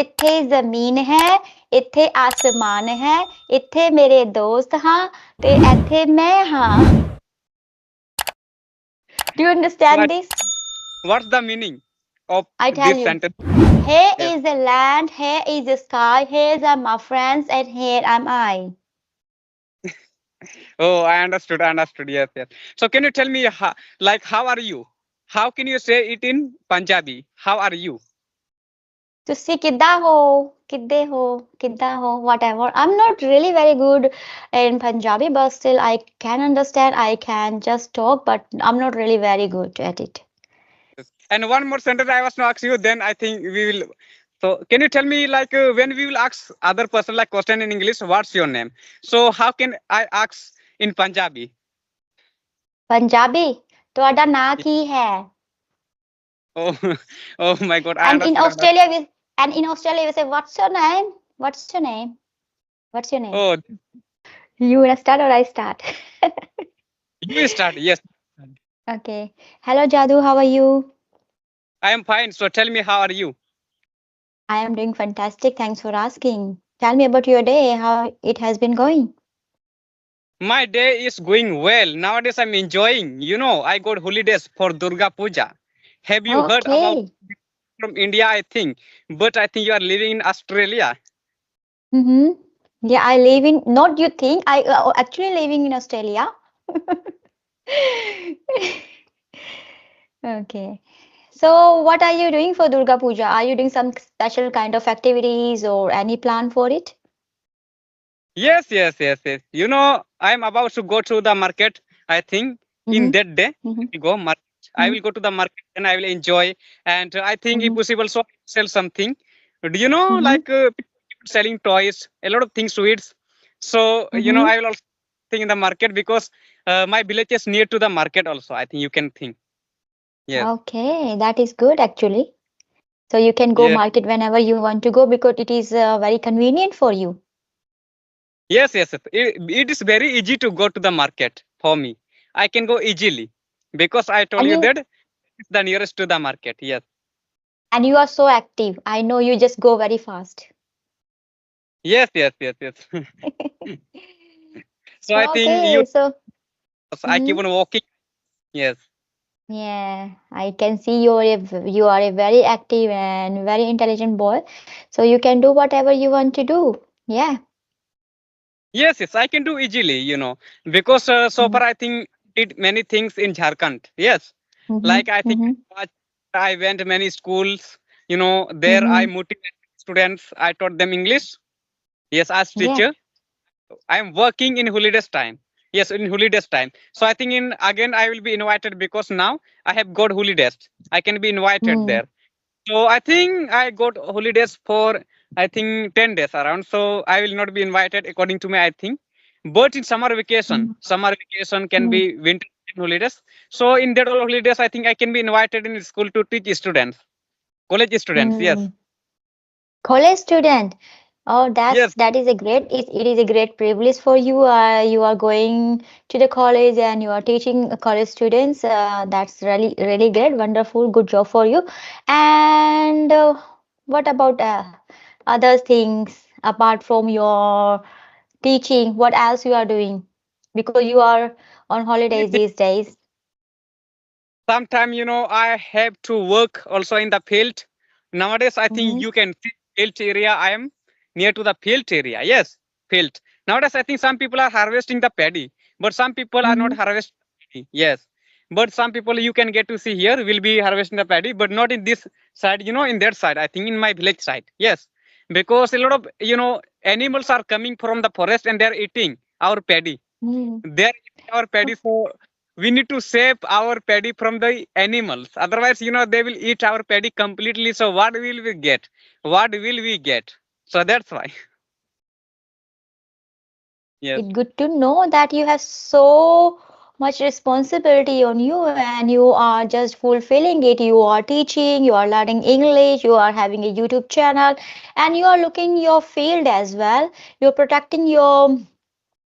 ਇੱਥੇ ਜ਼ਮੀਨ ਹੈ, ਇੱਥੇ ਆਸਮਾਨ ਹੈ, ਇੱਥੇ ਮੇਰੇ ਦੋਸਤ ਹਾਂ ਤੇ ਇੱਥੇ ਮੈਂ ਹਾਂ. Do you understand this? What's the meaning of I tell this you. sentence? Here Yes. is the land, here is the sky, here are my friends, and here am I. Oh, I understood. Yes, yes. So can you tell me how are you? How can you say it in Punjabi? How are you? ਤੁਸੀਂ ਕਿੱਦਾਂ ਹੋ? ਕਿੱਦੇ ਹੋ? ਕਿੱਦਾਂ ਹੋ? Whatever. I'm not really very good in Punjabi, but still I can understand. I can just talk, but I'm not really very good at it. And one more sentence I was to ask you, then I think we will. So can you tell me when we will ask other person like question in English, what's your name? So how can I ask in Punjabi? Punjabi, ਤੁਹਾਡਾ ਨਾਂ ਕੀ ਹੈ? Oh, oh my God! I And in understood. Australia we say, what's your name? What's your name? What's your name? Oh, You wanna start or I start? you start. Yes, Okay. Hello Jadu, how are you? I am fine. So tell me, how are you? I am doing fantastic. Thanks for asking. Tell me about your day, how it has been going. My day is going well. Nowadays, I'm enjoying. You know, I got holidays for Durga Puja. Have you heard about Okay. from India? I think, but I think you are living in Australia. Mm-hmm. Yeah, I live in, not you think, I actually living in Australia. Okay. So what are you doing for Durga Puja? Are you doing some special kind of activities or any plan for it? Yes, yes, yes, yes. You know, I'm about to go to the market. I think in Mm-hmm. that day, Mm-hmm. I go market. I will go to the market and I will enjoy. And I think if Mm-hmm. possible, so sell something. Do you know, Mm-hmm. people selling toys, a lot of things, sweets. So you know, Mm-hmm. I will also think in the market because my village is near to the market. Also, I think you can think. Yes, Okay, that is good actually. So you can go yes, market whenever you want to go because it is very convenient for you. yes, yes. Yes. It is very easy to go to the market for me. I can go easily because I told And you you that it's the nearest to the market. Yes. and you are so active. I know you just go very fast. Yes, yes, yes, yes. So I So think you, okay, so I keep mhm. on walking. Yes. Yeah, I can see you are a very active and very intelligent boy. So you can do whatever you want to do. Yeah. Yes, yes, I can do easily, you know, because so Mm-hmm. far I think did many things in Jharkhand. Yes. Like I think Mm-hmm. I went many schools, you know, there I Mm-hmm. motivated students. I taught them English. Yes, as Yeah. teacher. I am working in holidays time. Yes, in holidays time. So I think in again I will be invited because now I have got holidays. I can be invited Mm. there. So I think I got holidays for I think 10 days around. So I will not be invited according to me, I think. But in summer vacation can Mm. be winter holidays. So in that all holidays, I think I can be invited in school to teach students, college students. Yes. Mm. College student. Oh, Yes. that is a great it is a great privilege for you. You are going to the college and you are teaching college students. That's really great, wonderful, good job for you. And what about other things apart from your teaching? What else you are doing? Because you are on holidays these days. Sometimes, you know, I have to work also in the field. Nowadays, I think Mm-hmm. you can see field area. I am near to the field area. Yes, field. Nowadays, I think some people are harvesting the paddy, but some people are not Mm-hmm. harvesting paddy. Yes. But some people you can get to see here will be harvesting the paddy, but not in this side, you know, in that side. I think in my village side. Yes. Because a lot of, you know, animals are coming from the forest and they're eating our paddy. Mm-hmm. They're eating our paddy, so we need to save our paddy from the animals. Otherwise, you know, they will eat our paddy completely. So what will we get? What will we get? So that's why. Yes. It's good to know that you have so much responsibility on you and you are just fulfilling it. You are teaching, you are learning English, you are having a YouTube channel, and you are looking your field as well. You're protecting your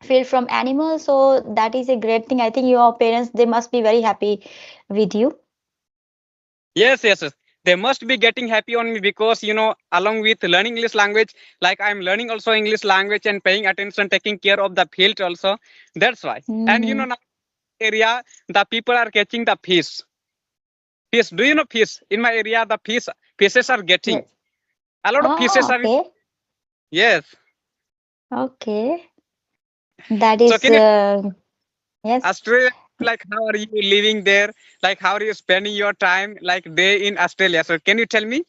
field from animals. So that is a great thing. I think your parents, they must be very happy with you. Yes, yes, yes. They must be getting happy on me because along with learning English language, like I'm learning also English language and paying attention, taking care of the field also. That's why. And Mm-hmm. now area the people are catching the fish. Fish. Do you know fish? In my area, the fishes are getting. Yes. A lot of fishes Ah, are. okay. Yes. Okay. That So is, can you yes. Australia, like how are you living there? Like how are you spending your time like day in Australia? So can you tell me?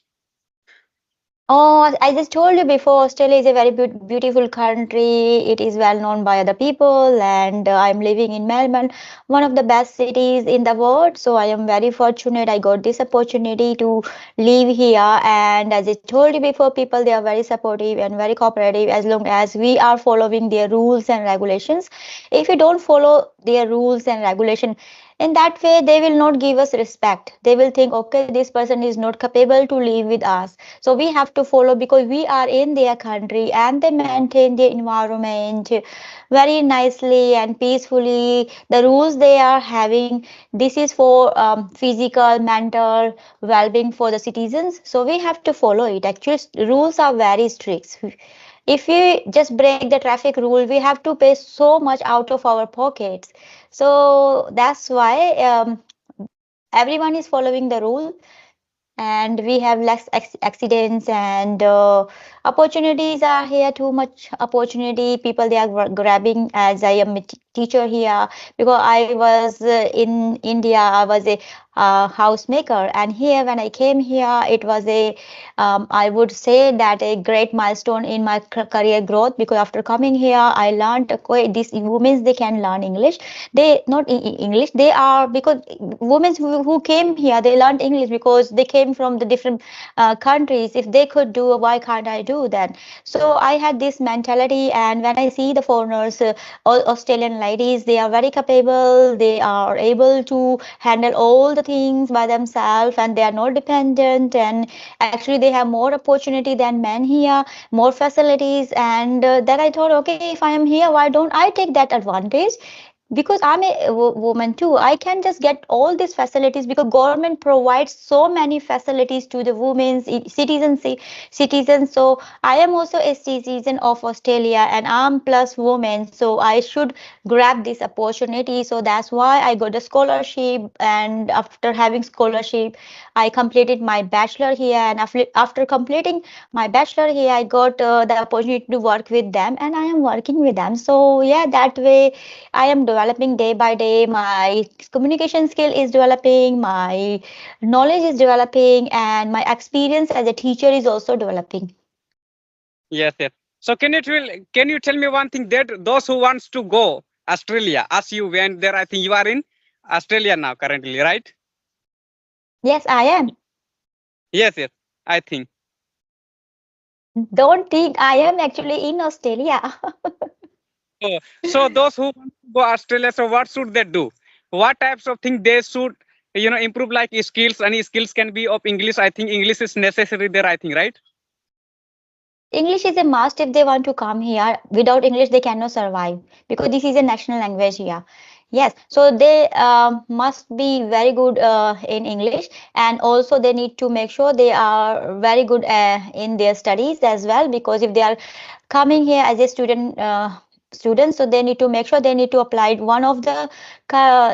Oh, I just told you before, Australia is a very beautiful country. It is well known by other people, and I'm living in Melbourne, one of the best cities in the world. So I am very fortunate. I got this opportunity to live here, and as I told you before, people they are very supportive and very cooperative as long as we are following their rules and regulations. If you don't follow their rules and regulation, in that way they will not give us respect. They will think, okay, this person is not capable to live with us, so we have to follow because we are in their country and they maintain the environment very nicely and peacefully. The rules they are having, this is for physical, mental well-being for the citizens. So we have to follow it. Actually, rules are very strict. If we just break the traffic rule, we have to pay so much out of our pockets. So that's why everyone is following the rule, and we have less accidents, and opportunities are here, too much opportunity. People they are grabbing. As I am a teacher here, because I was in India, I was a housemaker, and here when I came here, it was a I would say that a great milestone in my career growth, because after coming here I learned okay, these women they can learn English. They not English, they are, because women who came here they learned English because they came from the different countries. If they could do, why can't I do that? So I had this mentality, and when I see the foreigners, all Australian ladies, they are very capable, they are able to handle all the things by themselves, and they are not dependent, and actually they have more opportunity than men here, more facilities. And then I thought, okay, if I am here, why don't I take that advantage? Because I'm a woman too, I can just get all these facilities, because government provides so many facilities to the women's citizens. So I am also a citizen of Australia, and I'm plus woman, so I should grab this opportunity. So that's why I got a scholarship, and after having scholarship I completed my bachelor here, and after completing my bachelor here I got the opportunity to work with them, and I am working with them. So yeah, that way I am developing day by day. My communication skill is developing, my knowledge is developing, and my experience as a teacher is also developing. Yes, yes. So can you tell me one thing that those who wants to go Australia, as you went there, I think you are in Australia now currently, right? Yes, I am. Yes, yes. I think. Don't think I am actually in Australia. So those who want to go Australia, so what should they do? What types of things they should improve, like skills? Any skills can be of English. I think English is necessary there. I think, right? English is a must if they want to come here. Without English, they cannot survive, because this is a national language here. Yes, so they must be very good in English, and also they need to make sure they are very good in their studies as well. Because if they are coming here as a student, so they need to make sure they need to apply one of the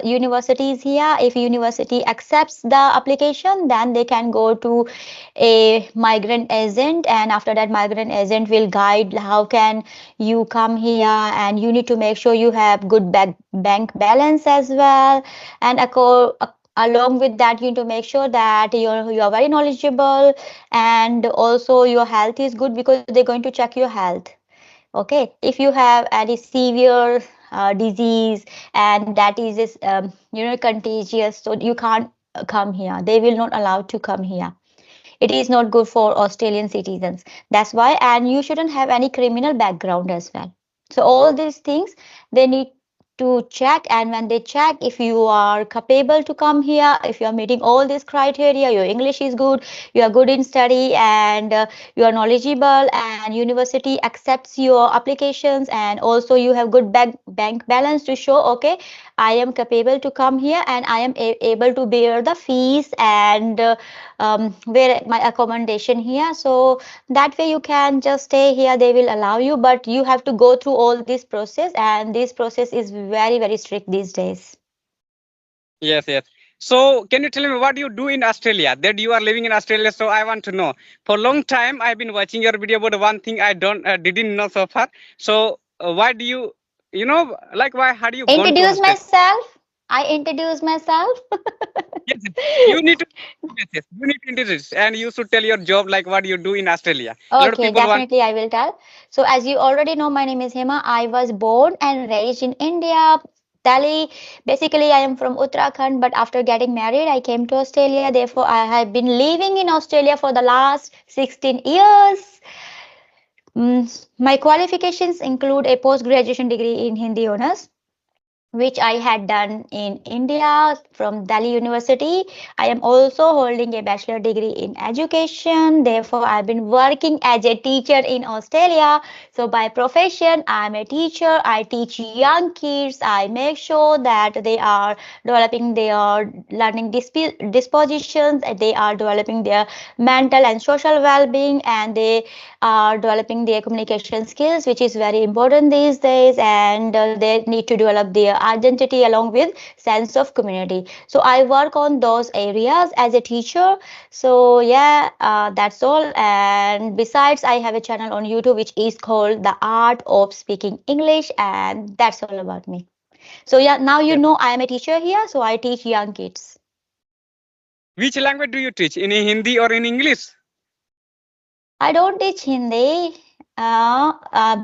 universities here. If university accepts the application, then they can go to a migrant agent, and after that migrant agent will guide how can you come here, and you need to make sure you have good bank balance as well. And along with that, you need to make sure that you're very knowledgeable, and also your health is good, because they're going to check your health. Okay, if you have any severe disease, and that is contagious, so you can't come here. They will not allow to come here. It is not good for Australian citizens. That's why, and you shouldn't have any criminal background as well. So all these things they need to check, and when they check if you are capable to come here, if you are meeting all these criteria, your English is good, you are good in study, and you are knowledgeable, and university accepts your applications, and also you have good bank balance to show, okay, I am capable to come here, and I am able to bear the fees, and where my accommodation here. So that way you can just stay here, they will allow you, but you have to go through all this process, and this process is very, very strict these days. Yes, yes. So, can you tell me what you do in Australia? That you are living in Australia, so I want to know. For a long time, I've been watching your video, but one thing I don't didn't know so far. So, why do you, like why? How do you gone to Introduce Australia? myself. I introduce myself. Yes, yes. You need to. Yes, yes. You need to introduce, and you should tell your job, like what you do in Australia. A lot of Okay, people want. definitely I will tell. So as you already know, my name is Hema. I was born and raised in India, Delhi. Basically, I am from Uttarakhand, but after getting married, I came to Australia. Therefore, I have been living in Australia for the last 16 years. My qualifications include a post-graduation degree in Hindi honors, which I had done in India from Delhi University. I am also holding a bachelor degree in education. Therefore, I've been working as a teacher in Australia. So, by profession, I'm a teacher. I teach young kids. I make sure that they are developing their learning dispositions, they are developing their mental and social well being, and they are developing their communication skills, which is very important these days, and they need to develop their identity along with sense of community. So I work on those areas as a teacher. So yeah, that's all. And besides, I have a channel on YouTube which is called The Art of Speaking English, and that's all about me. So yeah, now you Yes. know I am a teacher here, so I teach young kids. Which language do you teach? In Hindi or in English? I don't teach Hindi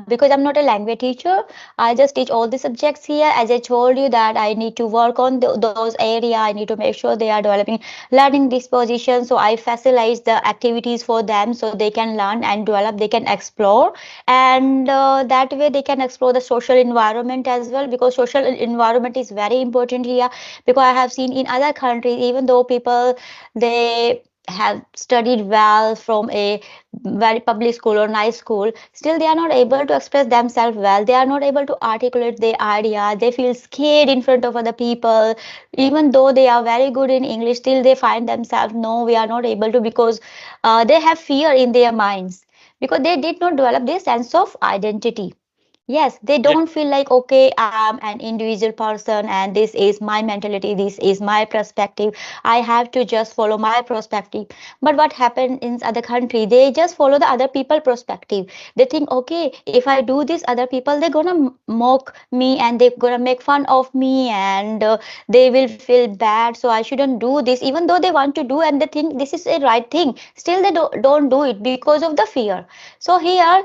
because I'm not a language teacher. I just teach all the subjects here. As I told you that I need to work on those area. I need to make sure they are developing learning disposition. So I facilitate the activities for them so they can learn and develop. They can explore, and that way they can explore the social environment as well, because social environment is very important here. Because I have seen in other countries, even though people they have studied well from a very public school or nice school, still they are not able to express themselves well, they are not able to articulate their idea, they feel scared in front of other people. Even though they are very good in English, still they find themselves, no, we are not able to, because they have fear in their minds, because they did not develop this sense of identity. Yes, they Yes, don't feel like, okay, I'm an individual person and this is my mentality, this is my perspective. I have to just follow my perspective. But what happened in other country, they just follow the other people perspective. They think, okay, if I do this, other people, they're gonna mock me and they're gonna make fun of me, and they will feel bad. So I shouldn't do this, even though they want to do and they think this is a right thing. Still, they don't do it because of the fear. So here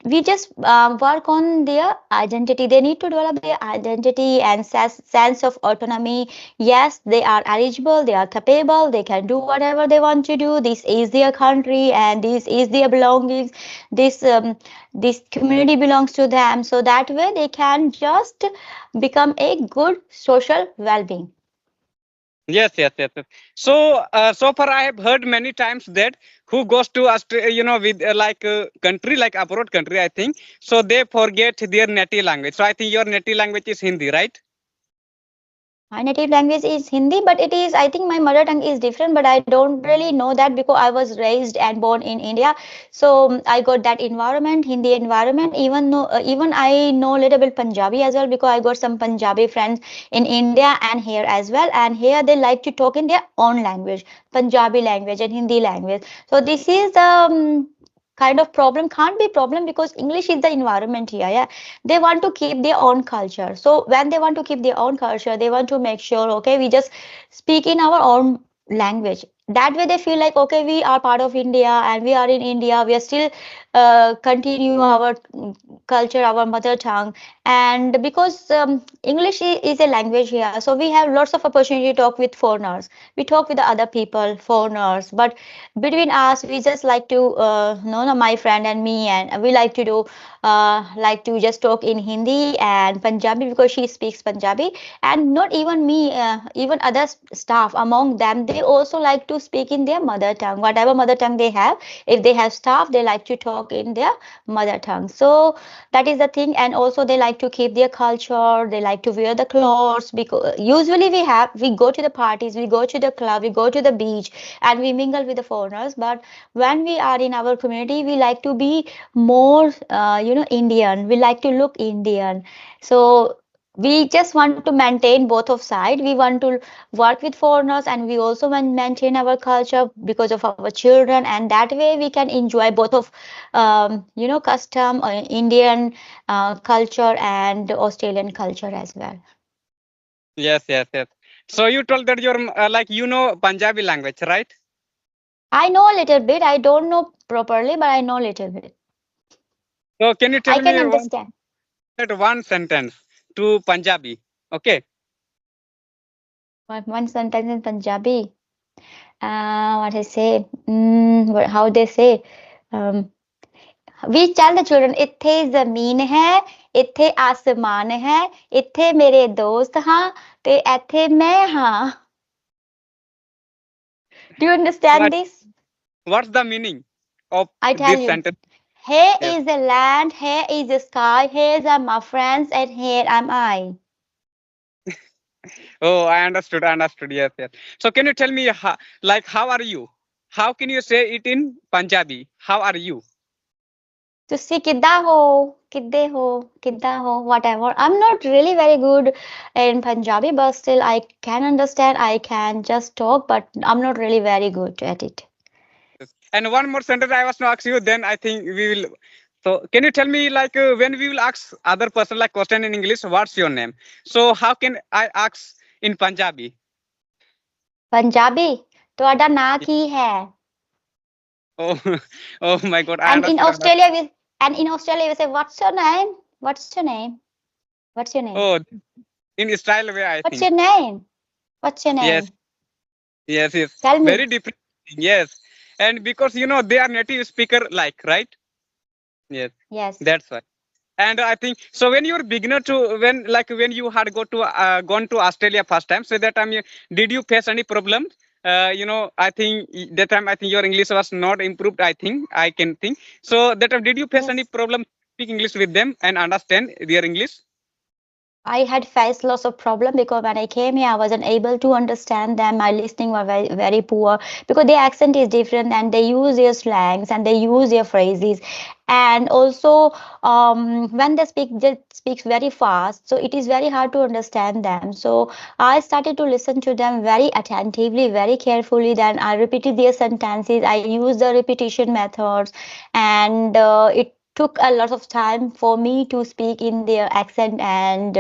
we just work on their identity. They need to develop their identity and sense of autonomy. Yes, they are eligible, they are capable, they can do whatever they want to do. This is their country and this is their belongings. This community belongs to them, so that way they can just become a good social well-being. yes, yes, yes, yes. So, so far I have heard many times that who goes to Australia, with like country like abroad country, I think, so they forget their native language. So I think your native language is Hindi, right? My native language is Hindi, but it is, I think my mother tongue is different, but I don't really know that because I was raised and born in India. So I got that environment, Hindi environment. Even I know a little bit Punjabi as well, because I got some Punjabi friends in India and here as well. And here they like to talk in their own language, Punjabi language and Hindi language. So this is the kind of problem, can't be problem, because English is the environment here. Yeah, they want to keep their own culture. So when they want to keep their own culture, they want to make sure, okay, we just speak in our own language. That way they feel like, okay, we are part of India and we are in India, we are still continue our culture, our mother tongue. And because English is a language here, so we have lots of opportunity to talk with foreigners, we talk with the other people, foreigners. But between us, we just like to know my friend and me, and we like to do like to just talk in Hindi and Punjabi because she speaks Punjabi. And not even me, even other staff among them, they also like to speak in their mother tongue, whatever mother tongue they have. If they have staff, they like to talk in their mother tongue. So that is the thing. And also they like to keep their culture, they like to wear the clothes, because usually we go to the parties, we go to the club, we go to the beach, and we mingle with the foreigners. But when we are in our community, we like to be more Indian, we like to look Indian. So we just want to maintain both of side. We want to work with foreigners, and we also want maintain our culture because of our children, and that way we can enjoy both of custom, Indian culture and Australian culture as well. Yes, yes, yes. So you told that you're like Punjabi language, right? I know a little bit. I don't know properly, but I know a little bit. So can you I tell can me understand. one sentence to Punjabi? Okay. One sentence in Punjabi. What I say? How they say? Um, we tell the children, ਇੱਥੇ ਜ਼ਮੀਨ ਹੈ, ਇੱਥੇ ਆਸਮਾਨ ਹੈ, ਇੱਥੇ ਮੇਰੇ ਦੋਸਤ ਹਾਂ, ਤੇ ਇੱਥੇ ਮੈਂ ਹਾਂ. Do you understand But this? what's the meaning of I tell this you. sentence? Here Yes. is the land, here is the sky, here are my friends, and here am I. Oh, I understood. I understood. Yes, yes. So can you tell me how are you? How can you say it in Punjabi? How are you? ਤੁਸੀਂ ਕਿੱਦਾਂ ਹੋ, ਕਿੱਦੇ ਹੋ, ਕਿੱਦਾਂ ਹੋ, whatever. I'm not really very good in Punjabi, but still I can understand, I can just talk, but I'm not really very good at it. And one more sentence I was to ask you. Then I think we will. So can you tell me like when we will ask other person like question in English, what's your name? So how can I ask in Punjabi? Punjabi, ਤੁਹਾਡਾ ਨਾਂ ਕੀ ਹੈ? Oh, oh my God! I And in understood. Australia, we say, what's your name? What's your name? What's your name? Oh, in style way, I What's think. your name? What's your Yes, name? yes, yes. Tell me. Very different. Yes, and because they are native speaker, like right. Yes, Yes. that's why. And I think so. When you're beginner to when you had gone to Australia first time, so that time did you face any problem? I think that time I think your English was not improved. I think I can think so. That time did you face any Yes. problem speak English with them and understand their English? I had faced lots of problem because when I came here, I wasn't able to understand them. My listening was very, very poor because their accent is different and they use their slangs and they use their phrases. And also, when they speak very fast, so it is very hard to understand them. So I started to listen to them very attentively, very carefully. Then I repeated their sentences. I used the repetition methods, and it took a lot of time for me to speak in their accent and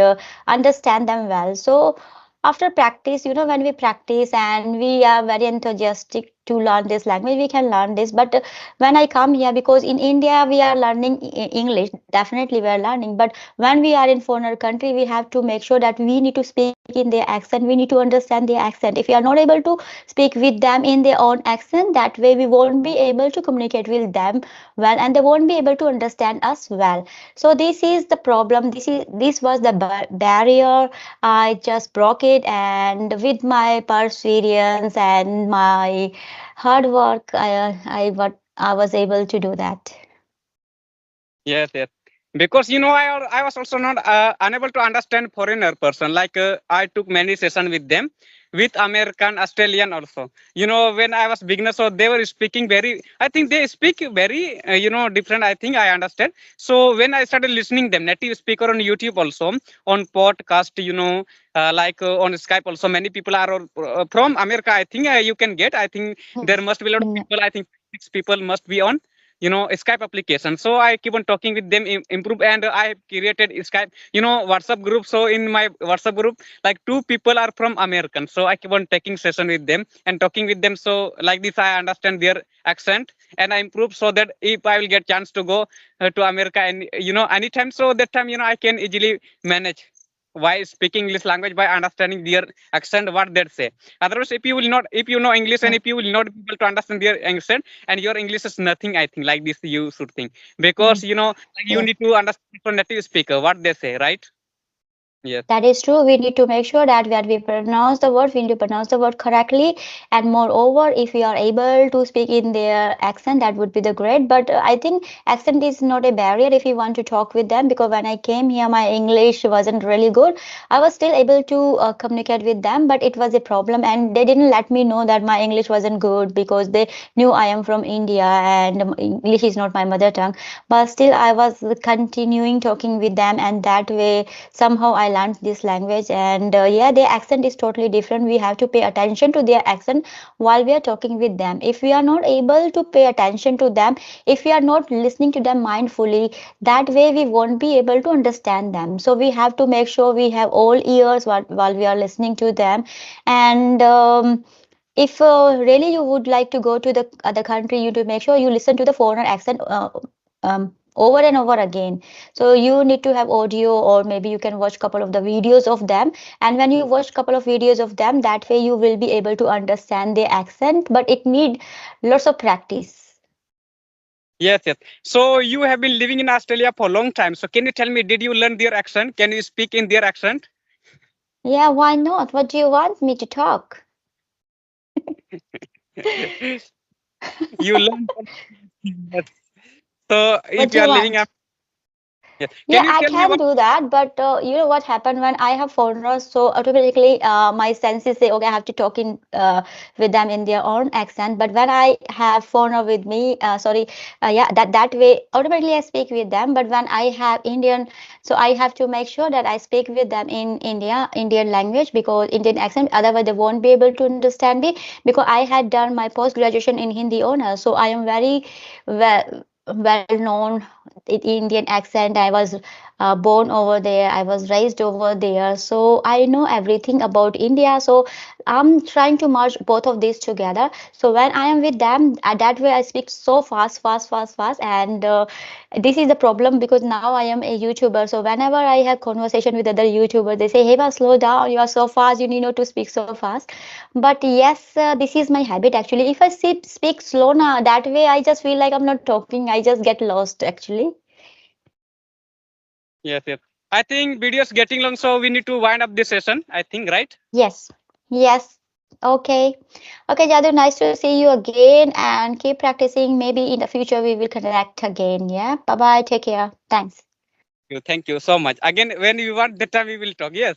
understand them well. So after practice, when we practice and we are very enthusiastic to learn this language, we can learn this. But when I come here, because in India we are learning English, definitely we are learning. But when we are in foreigner country, we have to make sure that we need to speak in their accent. We need to understand their accent. If we are not able to speak with them in their own accent, that way we won't be able to communicate with them well, and they won't be able to understand us well. So this is the problem. This was the barrier. I just broke it, and with my perseverance and my hard work, I was able to do that. Yes, yes. Because I was also not unable to understand foreigner person. Like I took many session with them, with American, Australian also. When I was beginner, so they were speaking very. I think they speak very different. I think I understand. So when I started listening them, native speaker on YouTube also, on podcast, like on Skype also, many people are from America. I think you can get. I think there must be a lot of Mm, people. I think 6 people must be on Skype application. So I keep on talking with them, improve, and I have created Skype WhatsApp group. So in my WhatsApp group, like 2 people are from American, so I keep on taking session with them and talking with them. So like this I understand their accent and I improve, so that if I will get chance to go to America and anytime, so that time I can easily manage. why speaking English language by understanding their accent, what they say. Otherwise, if you will not, if you know English and Yes. if you will not be able to understand their accent, and your English is nothing, I think like this you should think, because Mm. you know like you Yes. need to understand from native speaker what they say, right? Yes. That is true. We need to make sure that when we pronounce the word, we need to pronounce the word correctly. And moreover, if we are able to speak in their accent, that would be the great. But I think accent is not a barrier if you want to talk with them. Because when I came here, my English wasn't really good. I was still able to communicate with them, but it was a problem. And they didn't let me know that my English wasn't good because they knew I am from India and English is not my mother tongue. But still, I was continuing talking with them, and that way somehow I learned this language. And yeah, their accent is totally different. We have to pay attention to their accent while we are talking with them. If we are not able to pay attention to them, if we are not listening to them mindfully, that way we won't be able to understand them. So we have to make sure we have all ears while we are listening to them. And if really you would like to go to the other country, you to make sure you listen to the foreigner accent over and over again. So you need to have audio, or maybe you can watch couple of the videos of them. And when you watch couple of videos of them, that way you will be able to understand their accent. But it need lots of practice. Yes, yes. So you have been living in Australia for a long time. So can you tell me, did you learn their accent? Can you speak in their accent? Yeah, why not? What do you want me to talk? You learn. Yes. So What if do you you are living, want? yes. Yeah, Can you I tell me can one? do that, but you know what happened when I have foreigners, so automatically my senses say, okay, I have to talk in with them in their own accent. But when I have foreigner with me, sorry, yeah, that way automatically I speak with them. But when I have Indian, so I have to make sure that I speak with them in Indian language, because Indian accent. Otherwise, they won't be able to understand me, because I had done my post graduation in Hindi honors, so I am very well known Indian accent. I was born over there. I was raised over there. So I know everything about India. So I'm trying to merge both of these together. So when I am with them, that way I speak so fast, fast, fast, fast. And this is the problem, because now I am a YouTuber. So whenever I have conversation with other YouTubers, they say, "Hey, slow down. You are so fast. You need not to speak so fast." But yes, this is my habit actually. If I speak slow now, that way I just feel like I'm not talking. I just get lost actually. Yes, yes. I think video is getting long, so we need to wind up this session. I think, right? Yes. Yes. Okay. Okay, Jadu, nice to see you again, and keep practicing. Maybe in the future we will connect again. Yeah. Bye bye. Take care. Thanks. Thank you so much. Again, when you want that time, we will talk. Yes.